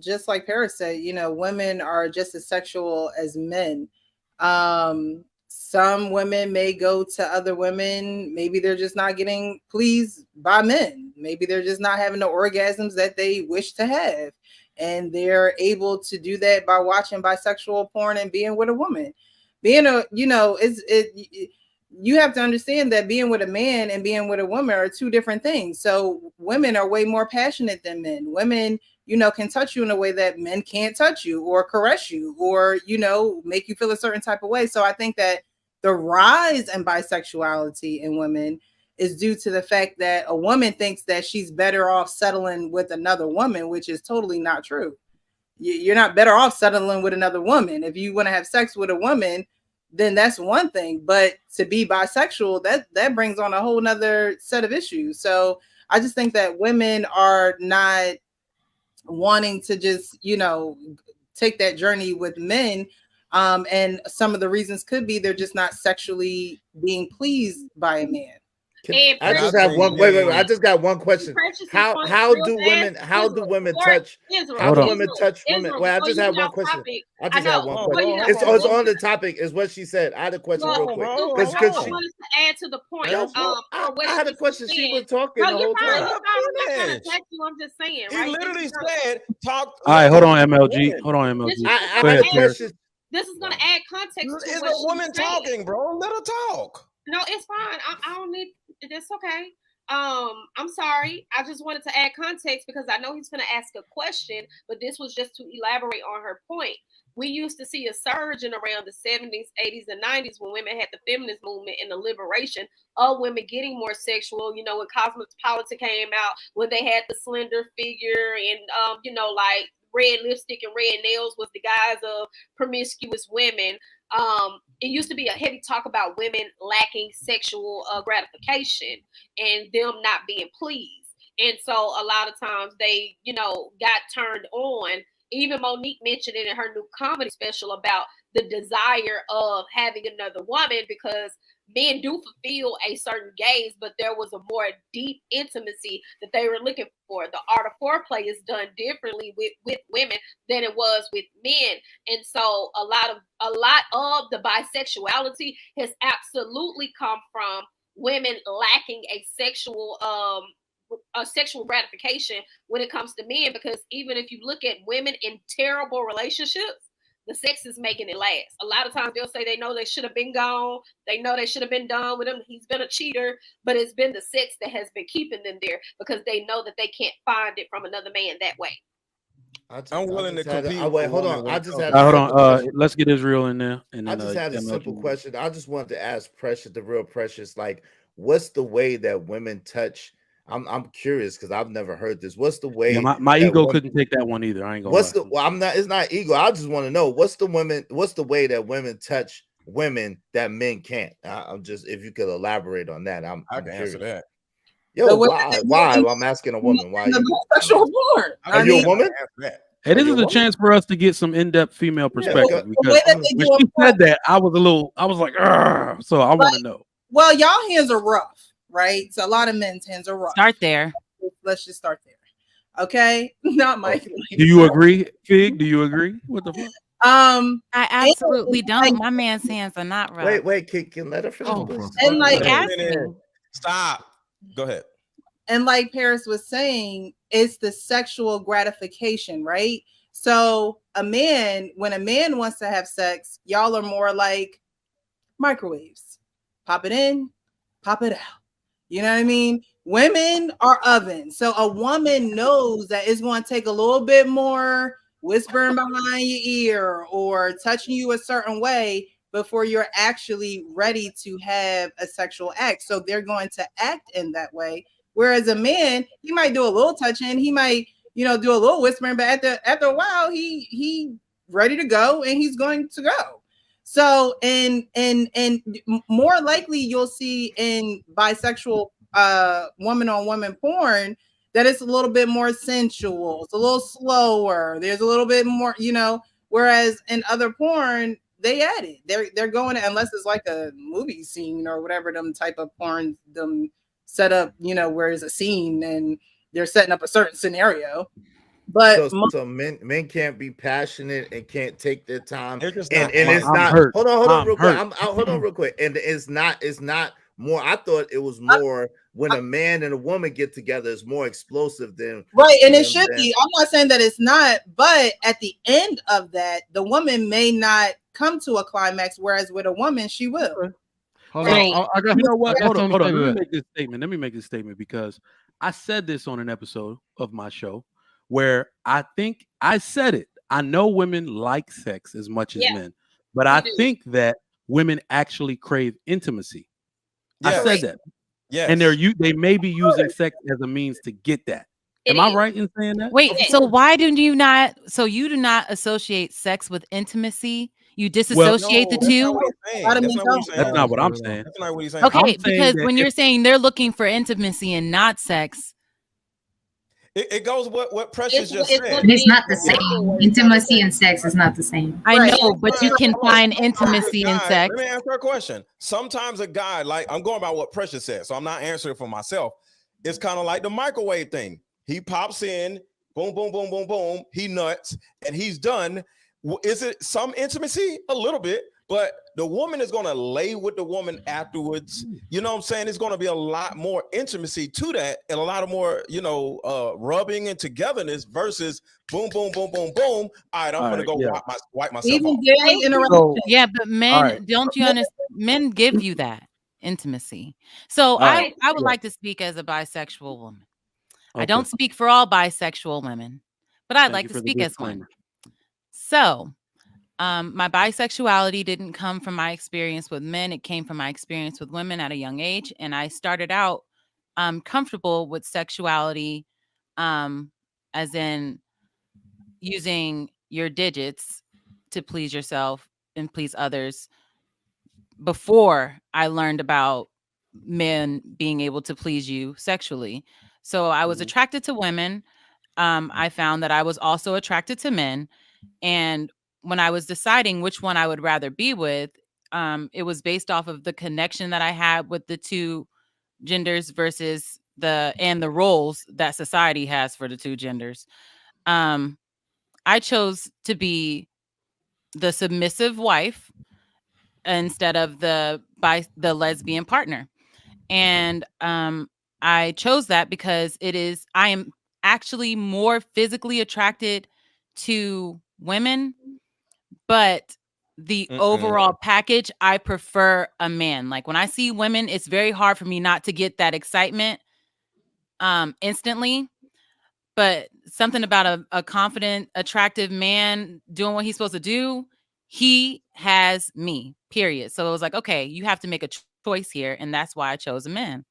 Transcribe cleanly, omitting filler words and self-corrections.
just like Paris said, women are just as sexual as men. Some women may go to other women. Maybe they're just not getting pleased by men. Maybe they're just not having the orgasms that they wish to have. And they're able to do that by watching bisexual porn and being with a woman. Being a, you have to understand that being with a man and being with a woman are two different things. So women are way more passionate than men. Women, can touch you in a way that men can't touch you, or caress you, or, make you feel a certain type of way. So I think that the rise in bisexuality in women is due to the fact that a woman thinks that she's better off settling with another woman, which is totally not true. You're not better off settling with another woman. If you want to have sex with a woman, then that's one thing. But to be bisexual, that brings on a whole nother set of issues. So I just think that women are not wanting to just, take that journey with men. And some of the reasons could be they're just not sexually being pleased by a man. I just have one. Wait. I just got one question. How do women touch? How do women touch women? Well, I just have one question. I just have one question. It's on the topic. Is what she said. I had a question real quick. I wanted to add to the point. I had a question. She was talking the whole time. I'm not trying to attack you. I'm just saying. He literally said, "Talk." All right, hold on, MLG. Hold on, MLG. Go ahead, Paris. This is going to add context. It's a woman talking, bro. Let her talk. No, it's fine. I don't need. That's okay. I'm sorry. I just wanted to add context because I know he's going to ask a question, but this was just to elaborate on her point. We used to see a surge in around the 70s, 80s, and 90s when women had the feminist movement and the liberation of women getting more sexual. When Cosmopolitan came out, when they had the slender figure and, like red lipstick and red nails was the guise of promiscuous women. It used to be a heavy talk about women lacking sexual gratification and them not being pleased. And so a lot of times they, got turned on. Even Monique mentioned it in her new comedy special about the desire of having another woman because men do fulfill a certain gaze, but there was a more deep intimacy that they were looking for. The art of foreplay is done differently with women than it was with men. And so a lot of the bisexuality has absolutely come from women lacking a sexual gratification when it comes to men, because even if you look at women in terrible relationships, the sex is making it last. A lot of times they'll say they know they should have been gone. They know they should have been done with him. He's been a cheater, but it's been the sex that has been keeping them there because they know that they can't find it from another man that way. I'm willing to compete. Wait, hold on. I just had hold on. Let's get Israel in there. And then, I just had a simple question. I just wanted to ask Precious, the real Precious, like, what's the way that women touch? I'm curious because I've never heard this. What's the way? Yeah, my ego couldn't take that one either. I ain't gonna. I'm not. It's not ego. I just want to know what's the way that women touch women that men can't. I'm just, if you could elaborate on that. I can answer that. Yo, why? I'm asking a woman. Why? Are you a woman? Hey, this is a chance for us to get some in-depth female perspective. Because when she said that, I was like, so I want to know. Well, y'all hands are rough, right? So a lot of men's hands are rough. Start there. Let's just start there. Okay, not Mike. Do you agree, Fig? Do you agree? What the fuck? I absolutely don't. My man's hands are not rough. Wait, can let her finish. And like, stop. Go ahead. And like Paris was saying, it's the sexual gratification, right? So when a man wants to have sex, y'all are more like microwaves. Pop it in, pop it out. You know what I mean? Women are ovens. So a woman knows that it's going to take a little bit more whispering behind your ear or touching you a certain way before you're actually ready to have a sexual act. So they're going to act in that way. Whereas a man, he might do a little touching, he might, do a little whispering, but after a while, he ready to go and he's going to go. So and more likely you'll see in bisexual woman on woman porn that it's a little bit more sensual, it's a little slower, there's a little bit more, whereas in other porn they add it. They're going, unless it's like a movie scene or whatever, them type of porn, them set up, where there's a scene and they're setting up a certain scenario. But so men can't be passionate and can't take their time. They're just and not. it's I'm not. hurt. Hold on real quick. Hurt. Hold on real quick. And it's not more. I thought it was more when a man and a woman get together. It's more explosive than right, and it should be. I'm not saying that it's not, but at the end of that, the woman may not come to a climax, whereas with a woman, she will. Okay. Hold on. I got. You know what? Hold on. Let me make this statement because I said this on an episode of my show where I think I said it. I know women like sex as much as men, but I think that women actually crave intimacy. Yes. I said that. Yes. And they may be using sex as a means to get that. Am I right in saying that? Wait, so why do you not? So you do not associate sex with intimacy? You disassociate the two? That's not what I'm saying. That's not what he's saying. Okay, because when you're saying they're looking for intimacy and not sex, it goes what Precious just said. It's not the same. Intimacy and sex is not the same. I know, but you can find intimacy in sex. Let me answer a question. Sometimes a guy, like I'm going by what Precious said, so I'm not answering for myself. It's kind of like the microwave thing. He pops in, boom, boom, boom, boom, boom. He nuts, and he's done. Is it some intimacy? A little bit, but the woman is going to lay with the woman afterwards. You know what I'm saying? It's going to be a lot more intimacy to that and a lot of more, rubbing and togetherness versus boom, boom, boom, boom, boom. All right, I'm going to go wipe myself Even off. daily interaction. Yeah, but men, don't you understand? Men give you that intimacy. So I would like to speak as a bisexual woman. Okay. I don't speak for all bisexual women, but I'd like to speak as one. So my bisexuality didn't come from my experience with men. It came from my experience with women at a young age. And I started out comfortable with sexuality, as in using your digits to please yourself and please others before I learned about men being able to please you sexually. So I was attracted to women. I found that I was also attracted to men. And when I was deciding which one I would rather be with, it was based off of the connection that I had with the two genders versus the roles that society has for the two genders. I chose to be the submissive wife instead of the lesbian partner. And I chose that because I am actually more physically attracted to women, but the overall package, I prefer a man. Like when I see women, it's very hard for me not to get that excitement instantly. But something about a confident, attractive man doing what he's supposed to do, he has me, period. So it was like, okay, you have to make a choice here. And that's why I chose a man.